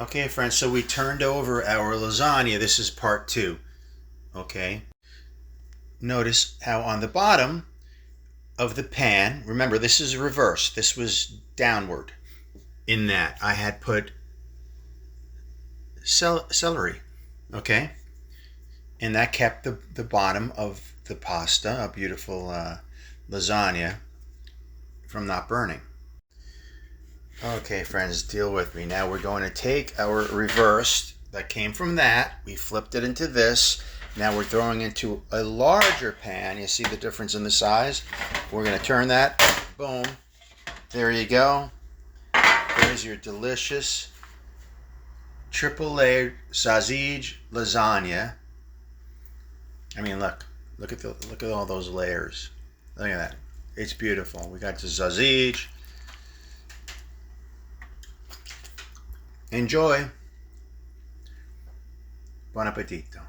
Okay, friends, so we turned over our lasagna. This is part two. Okay. Notice how on the bottom of the pan, remember this is reverse. This was downward. In that I had put celery. Okay. And that kept the bottom of the pasta, a beautiful lasagna, from not burning. Okay, friends, deal with me. Now we're going to take our reversed that came from that. We flipped it into this. Now we're throwing into a larger pan. You see the difference in the size? We're going to turn that. Boom. There you go. There's your delicious triple layered sausage lasagna. I mean, look at all those layers. Look at that. It's beautiful. We got the sausage. Enjoy. Buon appetito.